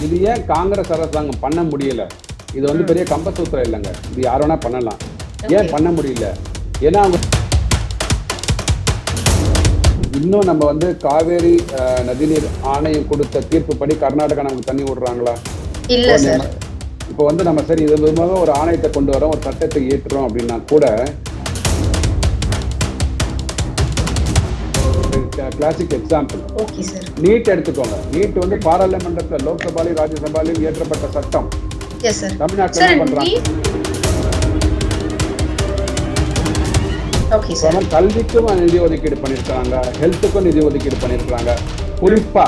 இது ஏன் காங்கிரஸ் அரசாங்கம் பண்ண முடியல? இது வந்து பெரிய கம்பசூத்திரம் இல்லைங்க. இது யார் வேணா பண்ணலாம். ஏன் பண்ண முடியல? ஏன்னா அவங்க இன்னும் நம்ம வந்து காவேரி நதிநீர் ஆணையம் கொடுத்த தீர்ப்புப்படி கர்நாடகா நமக்கு தண்ணி விடுறாங்களா? இல்ல சார். இப்போ வந்து நம்ம சரி இது மூலமாக ஒரு ஆணையத்தை கொண்டு வரோம், ஒரு சட்டத்தை ஏற்றுறோம் அப்படின்னா கூட கிளாசிக் எக்ஸாம்பிள் நீட் எடுத்துக்கோங்க. நீட் வந்து பாராளுமன்றத்தில் லோக்சபாலையும் ராஜ்யசபாலையும் இயற்றப்பட்ட சட்டம். தமிழ்நாட்டில் என்ன பண்றாங்க? கல்விக்கும் நிதி ஒதுக்கீடு பண்ணிருக்காங்க, ஹெல்த்துக்கும் நிதி ஒதுக்கீடு பண்ணிருக்காங்க. குறிப்பா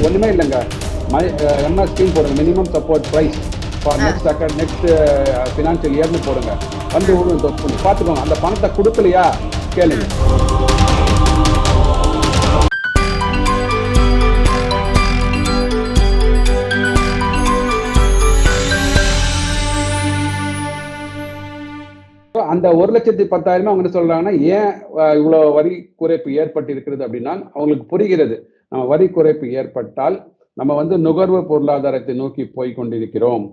ஒண்ணுமே இல்லைங்க, எம்எஸ்பி போடுங்க, minimum support price for next financial இயர்னு போடுங்க. வந்து பார்த்துக்கோங்க. அந்த பணத்தை கொடுக்கலையா கேளுங்க. அந்த 1,10,000 அவங்க என்ன சொல்றாங்கன்னா, ஏன் இவ்வளவு வரி குறைப்பு ஏற்பட்டு இருக்கிறது அப்படின்னா அவங்களுக்கு புரிகிறது. நம்ம வரி குறைப்பு ஏற்பட்டால் நம்ம வந்து நுகர்வு பொருளாதாரத்தை நோக்கி போய் கொண்டிருக்கிறோம்.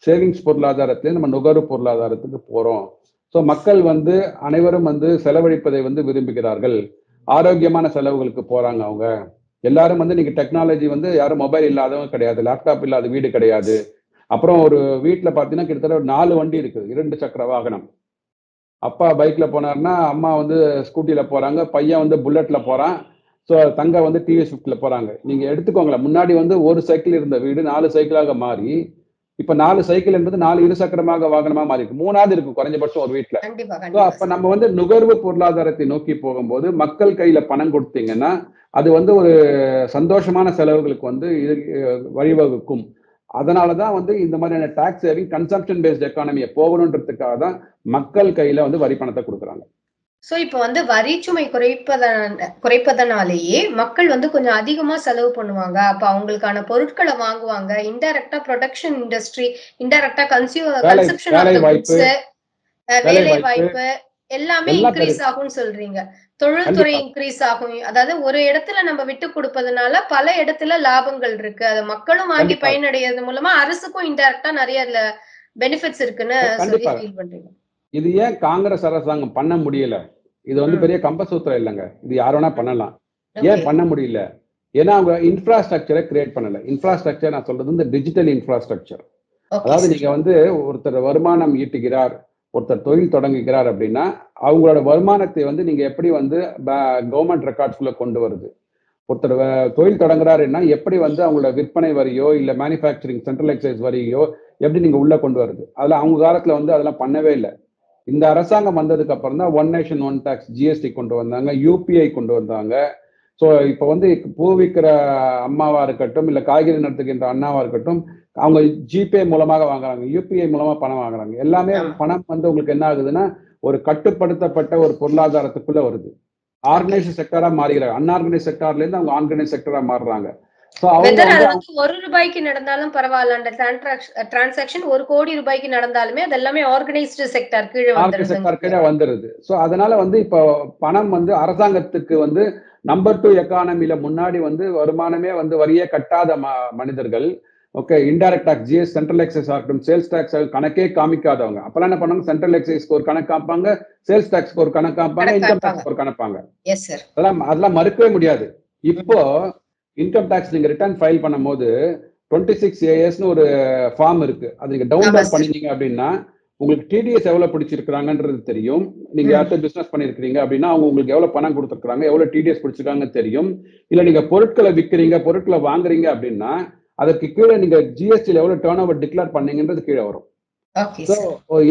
சேவிங்ஸ் பொருளாதாரத்திலே நம்ம நுகர்வு பொருளாதாரத்துக்கு போறோம். ஸோ மக்கள் வந்து அனைவரும் வந்து செலவழிப்பதை வந்து விரும்புகிறார்கள். ஆரோக்கியமான செலவுகளுக்கு போறாங்க. அவங்க எல்லாரும் வந்து நீங்க டெக்னாலஜி வந்து யாரும் மொபைல் இல்லாதவங்க கிடையாது, லேப்டாப் இல்லாத வீடு கிடையாது. அப்புறம் ஒரு வீட்டில் பார்த்தீங்கன்னா கிட்டத்தட்ட ஒரு 4 வண்டி இருக்குது, 2 சக்கர வாகனம். அப்பா பைக்ல போனாருன்னா அம்மா வந்து ஸ்கூட்டில போறாங்க, பையன் வந்து புல்லட்ல போறான். ஸோ தங்க வந்து டிவிஎஸ் 50ல போறாங்க. நீங்க எடுத்துக்கோங்களேன், முன்னாடி வந்து ஒரு சைக்கிள் இருந்த வீடு 4 சைக்கிளாக மாறி இப்ப 4 சைக்கிள் என்பது 4 இருசக்கரமாக வாகனமா மாறி இருக்கு. 3ஆவது இருக்கும் குறைஞ்சபட்சம் ஒரு வீட்டுல. அப்ப நம்ம வந்து நுகர்வு பொருளாதாரத்தை நோக்கி போகும்போது மக்கள் கையில பணம் கொடுத்தீங்கன்னா அது வந்து ஒரு சந்தோஷமான செலவுகளுக்கு வந்து வழிவகுக்கும். அதனாலதான் வந்து இந்த மாதிரியான டாக்ஸ் சேவிங் கன்சம்ப்ஷன் பேஸ்ட் எக்கானமியை போகணுன்றதுக்காக தான் மக்கள் கையில வந்து வரி பணத்தை கொடுக்குறாங்க. சோ இப்ப வந்து வரிச்சுமை குறைப்பதனாலேயே மக்கள் வந்து கொஞ்சம் அதிகமா செலவு பண்ணுவாங்க. அப்ப அவங்களுக்கான பொருட்களை வாங்குவாங்க. இன்டைரக்டா ப்ரொடக்ஷன் இண்டஸ்ட்ரி, இன்டைரக்டா கன்சப்ஷன் ஆஃப் தி குட்ஸ், வேலை வாய்ப்பு எல்லாமே இன்க்ரீஸ் ஆகும்னு சொல்றீங்க. தொழில்துறை இன்க்ரீஸ் ஆகும். அதாவது ஒரு இடத்துல நம்ம விட்டு கொடுப்பதனால பல இடத்துல லாபங்கள் இருக்கு. அது மக்களும் வாங்கி பயனடைறது மூலமா அரசுக்கும் இன்டைரக்டா நிறைய பெனிஃபிட்ஸ் இருக்குன்னு சொல்லி ஃபீல் பண்றீங்க. இது ஏன் காங்கிரஸ் அரசாங்கம் பண்ண முடியல? இது வந்து பெரிய கம்பசூத்திரம் இல்லைங்க. இது யார் வேணா பண்ணலாம். ஏன் பண்ண முடியல? ஏன்னா அவங்க இன்ஃப்ராஸ்ட்ரக்சரை கிரியேட் பண்ணல. இன்ஃப்ராஸ்ட்ரக்சர் நான் சொல்றது இந்த டிஜிட்டல் இன்ஃப்ராஸ்ட்ரக்சர். அதாவது நீங்க வந்து ஒருத்தர் வருமானம் ஈட்டுகிறார், ஒருத்தர் தொழில் தொடங்குகிறார் அப்படின்னா அவங்களோட வருமானத்தை வந்து நீங்க எப்படி வந்து கவர்மெண்ட் ரெக்கார்ட்ஸ்குள்ள கொண்டு வருது. ஒருத்தர் தொழில் தொடங்குறாருன்னா எப்படி வந்து அவங்களோட விற்பனை வரியோ இல்ல மேனுஃபேக்சரிங் சென்ட்ரல் எக்சைஸ் வரியோ எப்படி நீங்க உள்ள கொண்டு வருது. அதுல அவங்க காலத்துல வந்து அதெல்லாம் பண்ணவே இல்லை. இந்த அரசாங்கம் வந்ததுக்கு அப்புறம் தான் one nation one tax GST கொண்டு வந்தாங்க, யூபிஐ கொண்டு வந்தாங்க. ஸோ இப்போ வந்து பூ விற்கிற அம்மாவா இருக்கட்டும் இல்ல காய்கறி நடத்துகின்ற அண்ணாவா இருக்கட்டும், அவங்க ஜிபே மூலமாக வாங்குறாங்க, யூபிஐ மூலமா பணம் வாங்குறாங்க. எல்லாமே பணம் வந்து உங்களுக்கு என்ன ஆகுதுன்னா ஒரு கட்டுப்படுத்தப்பட்ட ஒரு பொருளாதாரத்துக்குள்ள வருது. ஆர்கனைஸ்ட் செக்டரா மாறுகிறாங்க. அன்ஆர்கனைஸ்ட் செக்டார்ல இருந்து அவங்க ஆர்கனைஸ்ட் செக்டரா மாறுறாங்க. ₹1 நடந்தாலும் பரவாயில்ல, அந்த டிரான்சாக்ஷன் 1 கோடி ரூபாய்க்கு நடந்தாலுமே அது எல்லாமே ஆர்கனைஸ்டு செக்டார் கீழே வந்துருது. சோ அதனால வந்து இப்போ பணம் வந்து அரசாங்கத்துக்கு வந்து நம்பர் 2 எக்கானமில முன்னாடி வந்து வருமானமே வந்து வரியே கட்டாத மனிதர்கள், okay, indirect tax GS central excise ஆகட்டும் சேல்ஸ் டாக்ஸ் கணக்கே காமிக்காதவங்க. அப்பெல்லாம் என்ன பண்ணுவாங்க, சென்ட்ரல் எக்ஸைஸ்க்கு ஒரு கணக்கு காப்பாங்க, சேல்ஸ் டாக்ஸ்க்கு ஒரு கணக்கு காப்பாங்க, இன்கம் டாக்ஸ்க்கு ஒரு கணப்பாங்க. அதெல்லாம் மறுக்கவே முடியாது. இப்போ இன்கம் டாக்ஸ் நீங்க ரிட்டர்ன் ஃபைல் பண்ணும்போது 26AS ஒரு ஃபார்ம் இருக்கு. அது நீங்க டவுன்லோட் பண்ணீங்க அப்படின்னா உங்களுக்கு டிடிஎஸ் எவ்வளவு பிடிச்சிருக்காங்கன்றது தெரியும். நீங்க யார்கிட்ட பிசினஸ் பண்ணிருக்கீங்க அப்படின்னா அவங்க உங்களுக்கு எவ்வளவு பணம் கொடுத்துருக்காங்க, எவ்வளவு டிடிஎஸ் பிடிச்சிருக்காங்கன்னு தெரியும். இல்ல நீங்க பொருட்களை விற்கிறீங்க, பொருட்களை வாங்குறீங்க அப்படின்னா அதற்கு கீழே நீங்க ஜிஎஸ்டில எவ்வளவு டர்ன் ஓவர் டிக்ளேர் பண்ணீங்கன்றது கீழே வரும்.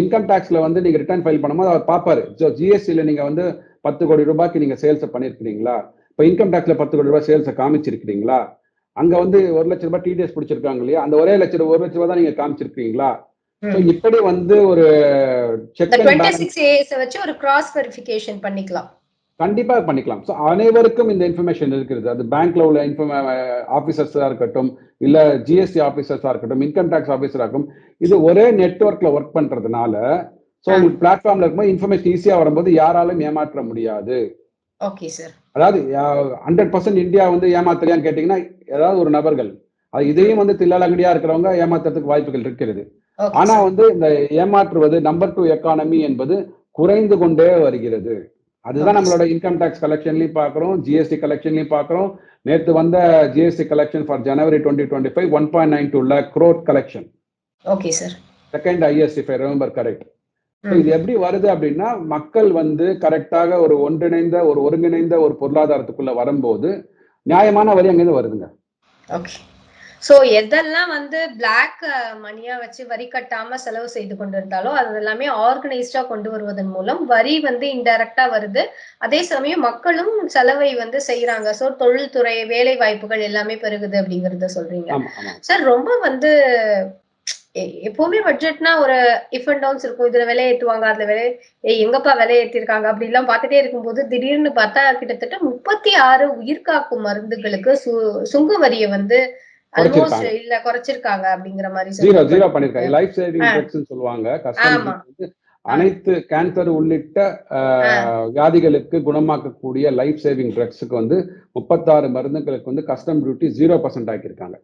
இன்கம் டாக்ஸ்ல வந்து நீங்க ரிட்டர்ன் ஃபைல் பண்ணும்போது அவர் பாப்பாரு, ஜிஎஸ்டில நீங்க வந்து 10 கோடி ரூபாய்க்கு நீங்க சேல்ஸ் பண்ணிருக்கீங்களா, இப்ப இன்கம் டாக்ஸ்ல 10 கோடி ரூபாய் சேல்ஸ் காமிச்சிருக்கீங்களா, அங்க வந்து 1 லட்சம் ரூபாய் டிடிஎஸ் பிடிச்சிருக்காங்க இல்லையா, அந்த 1 லட்சம் ரூபாய் தான் நீங்க காமிச்சிருக்கீங்களா. இப்படி வந்து ஒரு செக் 26AS வச்சு ஒரு கிராஸ் வெரிஃபிகேஷன் பண்ணிக்கலாம். கண்டிப்பா பண்ணிக்கலாம். ஸோ அனைவருக்கும் இந்த இன்ஃபர்மேஷன் இருக்கிறது. அது பேங்க்ல உள்ள ஆபீசர்ஸா இருக்கட்டும் இல்ல ஜிஎஸ்டி ஆபீசர்ஸா இருக்கட்டும் இன்கம் டாக்ஸ் ஆபீசரா இருக்கட்டும், இது ஒரே நெட்வொர்க்ல ஒர்க் பண்றதுனால ஸோ உங்களுக்கு பிளாட்ஃபார்ம்ல இருக்கும்போது இன்ஃபர்மேஷன் ஈஸியா வரும்போது யாராலும் ஏமாற்ற முடியாது. Okay sir. அதாவது 100% இந்தியா வந்து ஏமாத்தலையான்னு கேட்டீங்கன்னா ஏதாவது ஒரு நபர்கள் இதையும் வந்து தில்லாலங்கடியா இருக்கிறவங்க ஏமாத்துறதுக்கு வாய்ப்புகள் இருக்கிறது. ஆனா வந்து இந்த ஏமாற்றுவது நம்பர் 2 எக்கானமி என்பது குறைந்து கொண்டே வருகிறது. அதுதான் நம்மளோட இன்கம் டாக்ஸ் கலெக்ஷன்லயும் பாக்குறோம், ஜிஎஸ்டி கலெக்ஷன்லயும் பாக்குறோம். நேத்து வந்த GST collection for January 2025 1.92 lakh crore collection. Okay sir. Second highest if I remember correct. இது எப்படி வருது அப்படின்னா மக்கள் வந்து கரெக்டாக ஒரு ஒருங்கிணைந்த ஒரு பொருளாதாரத்துக்குள்ள வரும்போது நியாயமான வரி அங்கிருந்து வருதுங்க. ஓகே. சோ எதெல்லாம் வந்து பிளாக் மணியா வச்சு வரி கட்டாம செலவு செய்து கொண்டிருந்தாலோ அது எல்லாமே ஆர்கனைஸ்டா கொண்டு வருவதன் மூலம் வரி வந்து இன்டைரக்டா வருது. அதே சமயம் மக்களும் செலவை வந்து செய்யறாங்க. சோ தொழில்துறை வேலை வாய்ப்புகள் எல்லாமே பெருகுது அப்படிங்கறத சொல்றீங்க சார். ரொம்ப வந்து எப்பவுமே பட்ஜெட்னா ஒரு இஃப் அண்ட் டவுன்ஸ் இருக்கும். இதுல விலை ஏத்துவாங்க, அதுல எங்கப்பா விலை ஏத்திருக்காங்க அப்படி எல்லாம் பார்த்துட்டே இருக்கும்போது திடீர்னு பார்த்தா கிட்டத்தட்ட 36 உயிர்காக்கும் மருந்துகளுக்கு சுங்க வரியை வந்து ஆல்மோஸ்ட் இல்ல குறைச்சிருக்காங்க அப்படிங்கிற மாதிரி ஜீரோ பண்ணிருக்காங்க. லைஃப் சேவிங் ட்ரக்ஸ் சொல்லுவாங்க. கஸ்டம்ஸ் அனைத்து கேன்சர் உள்ளிட்ட வியாதிகளுக்கு குணமாக்கக்கூடிய லைஃப் சேவிங் ட்ரக்ஸுக்கு வந்து 36 மருந்துகளுக்கு வந்து கஸ்டம் டியூட்டி 0% ஆக்கியிருக்காங்க.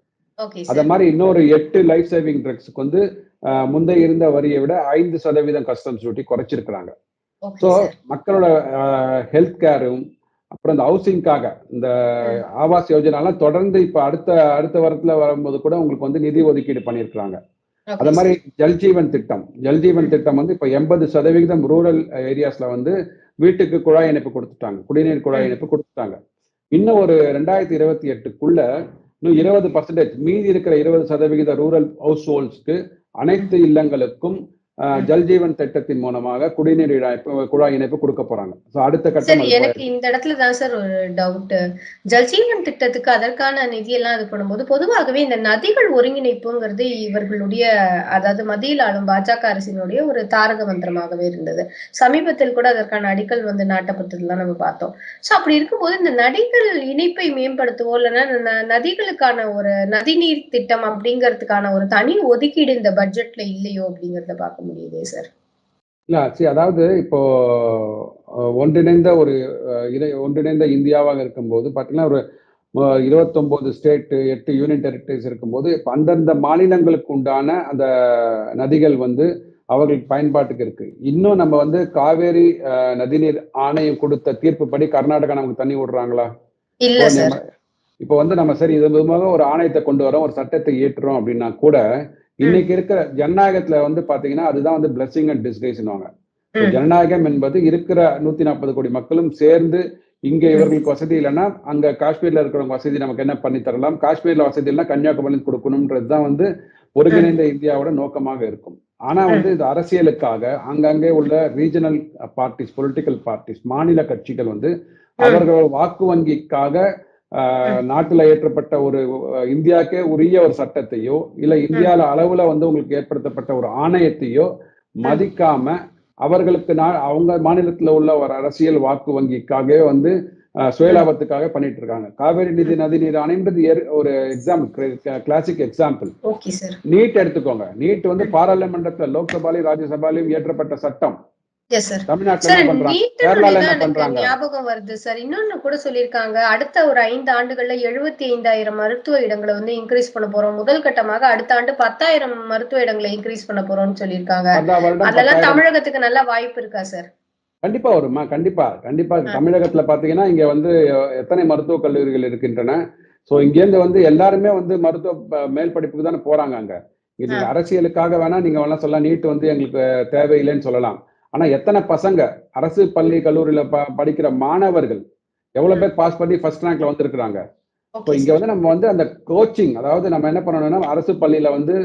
அத மாதிரி இன்னொரு 8 லைஃப் சேவிங் ட்ரக்ஸுக்கு வந்து முந்தைய இருந்த வரியை விட 5% கஸ்டம்ஸ் டியூட்டி குறைச்சிருக்கிறாங்க. ஸோ மக்களோட ஹெல்த் கேரும் அப்புறம் இந்த ஹவுசிங்காக இந்த ஆவாஸ் யோஜனாலாம் தொடர்ந்து இப்ப அடுத்த வாரத்துல வரும்போது கூட உங்களுக்கு வந்து நிதி ஒதுக்கீடு பண்ணியிருக்கிறாங்க. அது மாதிரி ஜல்ஜீவன் திட்டம் வந்து இப்ப 80% ரூரல் ஏரியாஸ்ல வந்து வீட்டுக்கு குழாய் இணைப்பு கொடுத்துட்டாங்க, குடிநீர் குழாய் இணைப்பு கொடுத்துட்டாங்க. இன்னும் ஒரு 2028க்குள்ள இன்னும் 20% மீதி இருக்கிற 20% ரூரல் ஹவுஸ் ஹோல்ட்ஸ்க்கு அனைத்து இல்லங்களுக்கும் ஜல்ஜீவன் திட்டத்தின் மூலமாக குடிநீர் குழாய் இணைப்பு கொடுக்க போறாங்க. அடுத்த கட்டம் எனக்கு இந்த இடத்துல தான் சார் ஒரு டவுட். ஜல்ஜீவன் திட்டத்துக்கு அதற்கான நிதி எல்லாம் இது பண்ணும்போது பொதுவாகவே இந்த நதிகள் ஒருங்கிணைப்புங்கிறது இவர்களுடைய அதாவது மத்தியில் ஆளும் பாஜக அரசினுடைய ஒரு தாரக மந்திரமாகவே இருந்தது. சமீபத்தில் கூட அதற்கான அடிக்கல் வந்து நாட்டப்பட்டதுலாம் நம்ம பார்த்தோம். சோ அப்படி இருக்கும்போது இந்த நதிகள் இணைப்பை மேம்படுத்துவோம் இல்லைன்னா நதிகளுக்கான ஒரு நதிநீர் திட்டம் அப்படிங்கிறதுக்கான ஒரு தனி ஒதுக்கீடு இந்த பட்ஜெட்ல இல்லையோ அப்படிங்கறத பார்க்க முடியுது சார். இல்ல அதாவது இப்போ ஒன்றிணைந்த இந்தியாவாக இருக்கும்போது பாத்தீங்கன்னா ஒரு 29 ஸ்டேட் 8 யூனியன் டெரிட்டரிஸ் இருக்கும்போது அந்தந்த மாநிலங்களுக்கு உண்டான அந்த நதிகள் வந்து அவர்களுக்கு பயன்பாட்டுக்கு இருக்கு. இன்னும் நம்ம வந்து காவேரி நதிநீர் ஆணையம் கொடுத்த தீர்ப்புப்படி கர்நாடகா நமக்கு தண்ணி விடுறாங்களா? இப்போ வந்து நம்ம சரி இது விதமாக ஒரு ஆணையத்தை கொண்டு வரோம், ஒரு சட்டத்தை ஏற்றுறோம் அப்படின்னா கூட இன்னைக்கு இருக்கிற ஜனநாயகத்துல வந்து பாத்தீங்கன்னா அதுதான் வந்து பிளஸிங் அண்ட் டிஸ்கிரேஸ்னுவாங்க. ஜனநாயகம் என்பது இருக்கிற 140 கோடி மக்களும் சேர்ந்து இங்க இவர்களுக்கு வசதி இல்லைன்னா அங்க காஷ்மீர்ல இருக்கிறவங்க வசதி நமக்கு என்ன பண்ணி தரலாம், காஷ்மீர்ல வசதி இல்லைன்னா கன்னியாகுமரி கொடுக்கணும்ன்றதுதான் வந்து ஒருங்கிணைந்த இந்தியாவோட நோக்கமாக இருக்கும். ஆனா வந்து இது அரசியலுக்காக அங்கங்கே உள்ள ரீஜனல் பார்ட்டிஸ், பொலிட்டிக்கல் பார்ட்டிஸ், மாநில கட்சிகள் வந்து அவர்கள் வாக்கு வங்கிக்காக நாட்டுல ஏற்றப்பட்ட ஒரு இந்தியாவுக்கே உரிய ஒரு சட்டத்தையோ இல்ல இந்தியால அளவுல வந்து உங்களுக்கு ஏற்படுத்தப்பட்ட ஒரு ஆணையத்தையோ மதிக்காம அவர்களுக்கு அவங்க மாநிலத்துல உள்ள ஒரு அரசியல் வாக்கு வங்கிக்காகவே வந்து சுயலாபத்துக்காக பண்ணிட்டு இருக்காங்க. காவேரி நதிநீர் ஆணையன்றது ஒரு எக்ஸாம்பிள், கிளாசிக் எக்ஸாம்பிள். நீட் எடுத்துக்கோங்க. நீட் வந்து பாராளுமன்றத்துல லோக்சபாலையும் ராஜ்யசபாலையும் இயற்றப்பட்ட சட்டம். ஞாபகம் வருது சார். இன்னொன்னு கூட சொல்லியிருக்காங்க, அடுத்த ஒரு 5 ஆண்டுகள்ல 75,000 மருத்துவ இடங்களை வந்து இன்க்ரீஸ் பண்ண போறோம். முதல் கட்டமாக அடுத்த ஆண்டு 10,000 மருத்துவ இடங்களை இன்க்ரீஸ் பண்ண போறோம்னு சொல்லியிருக்காங்க. அதெல்லாம் தமிழகத்துக்கு நல்ல வாய்ப்பு இருக்கா சார்? கண்டிப்பா வருமா? கண்டிப்பா. தமிழகத்துல பாத்தீங்கன்னா இங்க வந்து எத்தனை மருத்துவக் கல்லூரிகள் இருக்கின்றன. சோ இங்க இருந்து வந்து எல்லாருமே வந்து மருத்துவ மேல் படிப்புக்கு தானே போறாங்க. அங்க நீங்க அரசியலுக்காக வேணா நீங்க வேணா சொல்லலாம், நீட் வந்து எங்களுக்கு தேவையில்லைன்னு சொல்லலாம். ஆனா எத்தனை பசங்க அரசு பள்ளி கல்லூரியில படிக்கிற மாணவர்கள் எவ்வளவு பேர் பாஸ் பண்ணி ஃபர்ஸ்ட் ரேங்க்ல வந்திருக்கிறாங்க. இங்க வந்து நம்ம வந்து அந்த கோச்சிங், அதாவது நம்ம என்ன பண்ணணும்னா அரசு பள்ளியில வந்து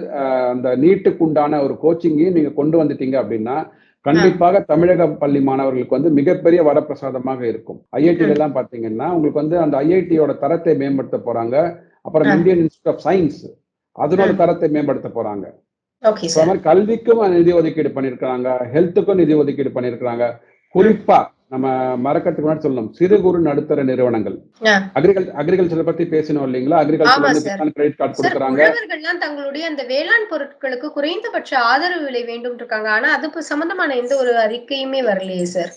அந்த நீட்டுக்கு உண்டான ஒரு கோச்சிங்கையும் நீங்க கொண்டு வந்துட்டீங்க அப்படின்னா கண்டிப்பாக தமிழக பள்ளி மாணவர்களுக்கு வந்து மிகப்பெரிய வரப்பிரசாதமாக இருக்கும். ஐஐடில எல்லாம் பாத்தீங்கன்னா உங்களுக்கு வந்து அந்த ஐஐடியோட தரத்தை மேம்படுத்த போறாங்க. அப்புறம் இந்தியன் இன்ஸ்டியூட் ஆஃப் சயின்ஸ் அதனோட தரத்தை மேம்படுத்த போறாங்க. கல்விக்கும் நிதி ஒதுக்கீடு பண்ணிருக்காங்க, ஹெல்த்துக்கும் நிதி ஒதுக்கீடு பண்ணிருக்காங்க. குறிப்பா நம்ம மறக்கிறதுக்கு முன்னாடி சொல்லணும், சிறு குறு நடுத்தர நிறுவனங்கள், அக்ரிகல்ச்சர் பத்தி பேசணும் இல்லைங்களா? அக்ரிகல்ச்சர் கிரெடிட் கார்டு கொடுக்குறாங்க. தங்களுடைய அந்த வேளாண் பொருட்களுக்கு குறைந்தபட்ச ஆதரவு விலை வேண்டும் இருக்காங்க. ஆனா அது சம்பந்தமான எந்த ஒரு அறிக்கையுமே வரலையே சார்.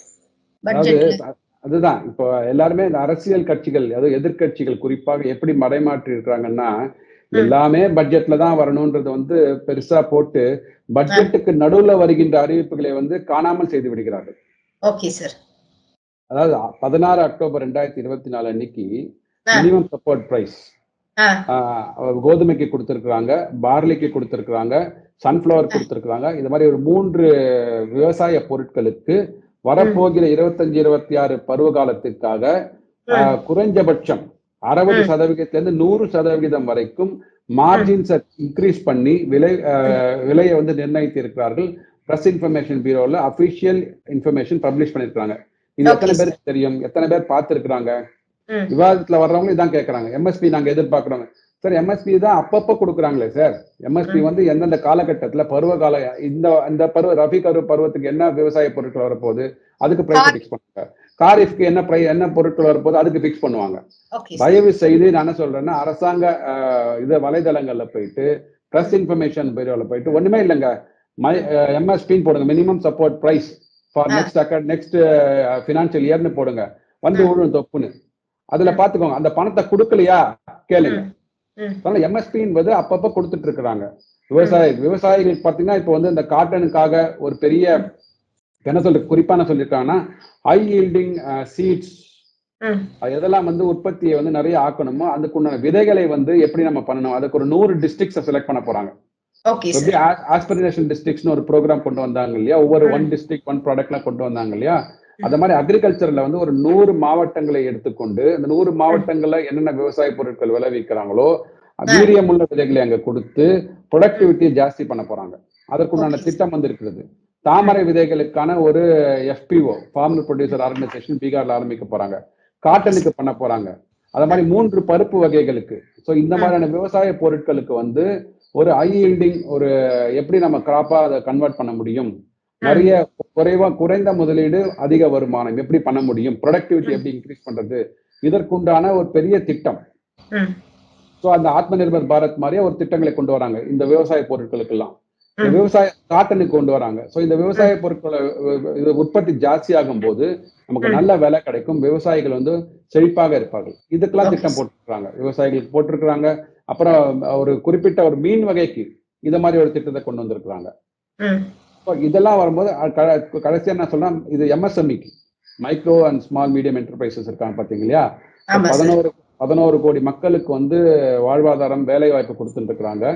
அதுதான் இப்போ எல்லாருமே இந்த அரசியல் கட்சிகள், அதாவது எதிர்க்கட்சிகள் குறிப்பாக எப்படி மடைமாற்றி இருக்கிறாங்கன்னா, எல்லாமே பட்ஜெட்ல தான் வரணும்ன்றது வந்து பெருசா போட்டு, பட்ஜெட்டுக்கு நடுவுல வருகின்ற அறிவிப்புகளை வந்து காணாமல் செய்து விடுகிறார்கள். Okay sir. அதாவது 16 அக்டோபர் 2024 அன்னைக்கு மினிமம் சப்போர்ட் பிரைஸ் கோதுமைக்கு கொடுத்திருக்கிறாங்க, பார்லிக்கு கொடுத்திருக்கிறாங்க, சன்ஃபிளவர் கொடுத்திருக்கிறாங்க. இது மாதிரி ஒரு 3 விவசாய பொருட்களுக்கு வரப்போகிற 25-26 பருவ காலத்திற்காக குறைஞ்சபட்சம் 60% 100% வரைக்கும் மார்ஜின்ஸை இன்க்ரீஸ் பண்ணி விலையை வந்து நிர்ணயித்து இருக்கிறார்கள். பிரஸ் இன்ஃபர்மேஷன் பியூரோல அபிஷியல் இன்ஃபர்மேஷன் பப்ளிஷ் பண்ணிருக்காங்க. இது எத்தனை பேருக்கு தெரியும், எத்தனை பேர் பார்த்திருக்கிறாங்க? விவாதத்துல வர்றவங்க இதான் கேட்கறாங்க. எம்எஸ்பி நாங்க எதிர்பார்க்கிறோம் சார். எம்எஸ்பி தான் அப்பப்ப கொடுக்குறாங்களே சார். எம்எஸ்பி வந்து எந்தெந்த காலகட்டத்துல பருவகால இந்த ரபி பருவத்துக்கு என்ன விவசாய பொருட்கள் வரப்போகுது அதுக்கு பிரைஸ் பிக்ஸ் பண்ணுவாங்க. காரிஃப்க்கு என்ன பொருட்கள் வரப்போகுது அதுக்கு பிக்ஸ் பண்ணுவாங்க. தயவு செய்து நான் என்ன சொல்றேன்னா, அரசாங்க வலைதளங்கள்ல போயிட்டு பிரஸ் இன்ஃபர்மேஷன் பியூரோல போயிட்டு ஒண்ணுமே இல்லைங்க, எம்எஸ்பின்னு போடுங்க, minimum support price for next financial இயர்னு போடுங்க, வந்து விழும் தொப்புன்னு. அதுல பாத்துக்கோங்க, அந்த பணத்தை கொடுக்கலையா கேளுங்க. எம்எஸ்பி என்பது அப்பப்ப கொடுத்துட்டு இருக்கிறாங்க. விவசாயிகளுக்கு பாத்தீங்கன்னா இப்ப வந்து இந்த காட்டனுக்காக ஒரு பெரிய என்ன குறிப்பா என்ன சொல்லிருக்காங்கன்னா, ஹை ஈல்டிங் சீட்ஸ் எதெல்லாம் வந்து உற்பத்தியை வந்து நிறைய ஆக்கணுமோ அதுக்குண்டான விதைகளை வந்து எப்படி நம்ம பண்ணணும், அதுக்கு ஒரு 100 டிஸ்ட்ரிக்ட்ஸ் செலக்ட் பண்ண போறாங்க. ஆஸ்பிரேஷன் டிஸ்ட்ரிக்ட்ஸ்னு ஒரு ப்ரோக்ராம் கொண்டு வந்தாங்க இல்லையா, ஒவ்வொரு 1 டிஸ்ட்ரிக்ட் 1 ப்ராடக்ட்லாம் கொண்டு வந்தாங்க இல்லையா. அந்த மாதிரி அக்ரிகல்ச்சர்ல வந்து ஒரு 100 மாவட்டங்களை எடுத்துக்கொண்டு அந்த 100 மாவட்டங்கள்ல என்னென்ன விவசாய பொருட்கள் விளைவிக்கிறாங்களோ வீரியமுள்ள விதைகளை அங்க கொடுத்து ப்ரொடக்டிவிட்டியை ஜாஸ்தி பண்ண போறாங்க. அதற்குண்டான திட்டம் வந்து இருக்கிறது. தாமரை விதைகளுக்கான ஒரு FPO, ஃபார்மர் ப்ரொடியூசர் ஆர்கனைசேஷன், பீகார்ல ஆரம்பிக்க போறாங்க. காட்டனுக்கு பண்ண போறாங்க. அத மாதிரி 3 பருப்பு வகைகளுக்கு. ஸோ இந்த மாதிரியான விவசாய பொருட்களுக்கு வந்து ஒரு ஹை ஈல்டிங் ஒரு எப்படி நம்ம கிராப்பா அதை கன்வெர்ட் பண்ண முடியும், நிறைய குறைந்த முதலீடு அதிக வருமானம் எப்படி பண்ண முடியும், ப்ரொடக்டிவிட்டி எப்படி இன்க்ரீஸ் பண்றது, இதற்குண்டான ஒரு பெரிய திட்டம். ஸோ அந்த ஆத்ம நிர்பர் பாரத் மாதிரியே ஒரு திட்டங்களை கொண்டு வராங்க இந்த விவசாய பொருட்களுக்கு எல்லாம். விவசாய காட்டனுக்கு கொண்டு வராங்க. ஸோ இந்த விவசாய பொருட்களை உற்பத்தி ஜாஸ்தி ஆகும் போது நமக்கு நல்ல விலை கிடைக்கும், விவசாயிகள் வந்து செழிப்பாக இருப்பார்கள். இதுக்கெல்லாம் திட்டம் போட்டிருக்காங்க, விவசாயிகளுக்கு போட்டிருக்கிறாங்க. அப்புறம் ஒரு குறிப்பிட்ட ஒரு மீன் வகைக்கு இத மாதிரி ஒரு திட்டத்தை கொண்டு வந்திருக்கிறாங்க. இதெல்லாம் வரும்போது கடைசியா நான் சொல்றேன், இது MSME micro and small medium enterprises இருக்காங்க பாத்தீங்க இல்லையா. 11 கோடி மக்களுக்கு வந்து வாழ்வாதாரம் வேலை வாய்ப்பு கொடுத்துட்டு இருக்கிறாங்க.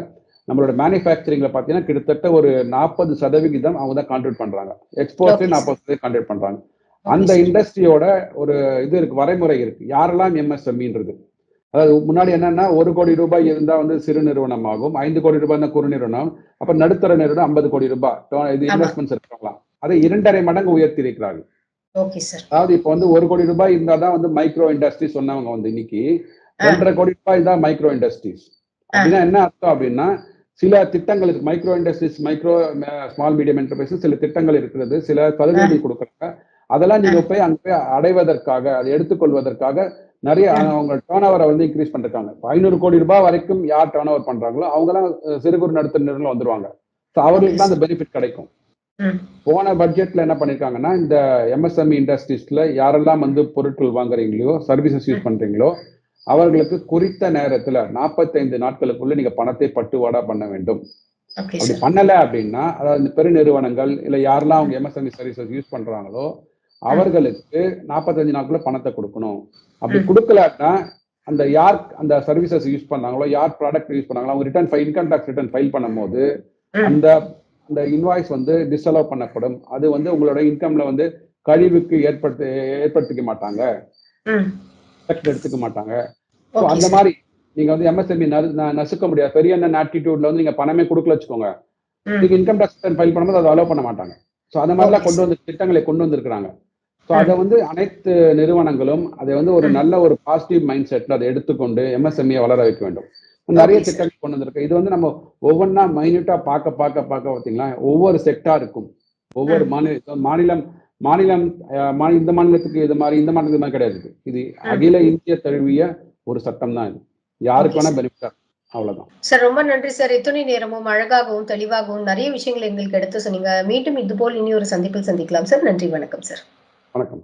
நம்மளோட மேனுஃபேக்சரிங்ல பாத்தீங்கன்னா கிட்டத்தட்ட ஒரு 40% அவங்க தான் கான்ட்ரிபியூட் பண்றாங்க. எக்ஸ்போர்ட்ல 40% கான்ட்ரிபியூட் பண்றாங்க. அந்த இண்டஸ்ட்ரியோட ஒரு இது இருக்கு, வரைமுறை இருக்கு, யாரெல்லாம் MSMEன்றது. அதாவது முன்னாடி என்னன்னா 1 கோடி ரூபாய் இருந்தா வந்து சிறு நிறுவனம் ஆகும், 5 கோடி ரூபாய் இருந்தா குறு நிறுவனம், அப்ப நடுத்தர நிறுவனம் 50 கோடி ரூபாய் இது இன்வெஸ்ட்மெண்ட்ஸ் இருக்கலாம். அதை 2.5 மடங்கு உயர்த்தி இருக்கிறார்கள். அதாவது இப்ப வந்து 1 கோடி ரூபாய் இருந்தாதான் வந்து மைக்ரோ இண்டஸ்ட்ரீஸ் சொன்னவங்க வந்து இன்னைக்கு 2.5 கோடி ரூபாய் தான் மைக்ரோ இண்டஸ்ட்ரீஸ். அப்படின்னா என்ன அர்த்தம் அப்படின்னா, சில திட்டங்கள் இருக்கு, micro industries, small medium enterprises சில திட்டங்கள் இருக்கிறது, சில சலுகைகள் கொடுக்குறாங்க. அதெல்லாம் நீங்க போய் அங்க போய் அடைவதற்காக, அதை எடுத்துக்கொள்வதற்காக நிறைய அவங்க டர்ன் ஓவரை வந்து இன்க்ரீஸ் பண்ணிருக்காங்க. 500 கோடி ரூபாய் வரைக்கும் யார் டர்ன் ஓவர் பண்றாங்களோ அவங்க எல்லாம் சிறு குறு நடுத்தர நிறுவனம் வந்துருவாங்க. அவர்களுக்கு தான் அந்த பெனிஃபிட் கிடைக்கும். போன பட்ஜெட்ல என்ன பண்ணிருக்காங்கன்னா, இந்த MSME இண்டஸ்ட்ரீஸ்ல யாரெல்லாம் வந்து பொருட்கள் வாங்குறீங்களோ, சர்வீசஸ் யூஸ் பண்றீங்களோ அவர்களுக்கு குறித்த நேரத்துல 45 நாட்களுக்குள்ள நீங்க பணத்தை பட்டுவாடா பண்ண வேண்டும். அப்படி பண்ணல அப்படின்னா, அதாவது பெருநிறுவனங்கள் இல்ல யாரெல்லாம் அவங்க MSME சர்வீசஸ் யூஸ் பண்றாங்களோ அவர்களுக்கு 45 நாட்குள்ள பணத்தை கொடுக்கணும். அப்படி கொடுக்கலாட்டா யார் அந்த சர்வீசஸ் யூஸ் பண்ணாங்களோ, யார் ப்ராடக்ட் யூஸ் பண்ணாங்களோ அவங்க இன்கம் டாக்ஸ் ரிட்டர்ன் ஃபைல் பண்ணும்போது அந்த இன்வாய்ஸ் வந்து டிஸ்அலோவ் பண்ணப்படும். அது வந்து உங்களோட இன்கம்ல வந்து கழிவுக்கு ஏற்படுத்திக்க மாட்டாங்க, எடுத்துக்க மாட்டாங்க. அந்த மாதிரி நீங்க வந்து MSME நசுக்க முடியாது. பெரிய ஆட்டிடியூட்ல வந்து நீங்க பணமே கொடுக்கல வச்சுக்கோங்க, நீங்க இன்கம் டாக்ஸ் ரிட்டர்ன் ஃபைல் பண்ணும்போது அதை அலோவ் பண்ண மாட்டாங்க. ஸோ அந்த மாதிரிலாம் கொண்டு வந்து திட்டங்களை கொண்டு வந்திருக்கிறாங்க. ஸோ அதை வந்து அனைத்து நிறுவனங்களும் அதை வந்து ஒரு நல்ல ஒரு பாசிட்டிவ் மைண்ட் செட்ல அதை எடுத்துக்கொண்டு MSME வளர வைக்க வேண்டும். நிறைய திட்டங்கள் கொண்டு வந்திருக்கு. இது வந்து நம்ம ஒவ்வொன்றா மைன்யூட்டா பார்க்க பார்த்தீங்களா, ஒவ்வொரு செக்டாருக்கும் ஒவ்வொரு மாநிலம் இந்த மாநிலத்துக்கு இது மாதிரி, இந்த மாநிலத்துக்கு மாதிரி கிடையாது. இது அகில இந்திய தழுவிய ஒரு சட்டம் தான். இது யாருக்கு வேணா பெனிஃபிட். அவ்வளவுதான் சார். ரொம்ப நன்றி சார். இத்துணை நேரமும் அழகாகவும் தெளிவாகவும் நிறைய விஷயங்களை எங்களுக்கு எடுத்து சொன்னீங்க. மீண்டும் இது போல் இனி ஒரு சந்திப்பில் சந்திக்கலாம் சார். நன்றி, வணக்கம் சார். வணக்கம்.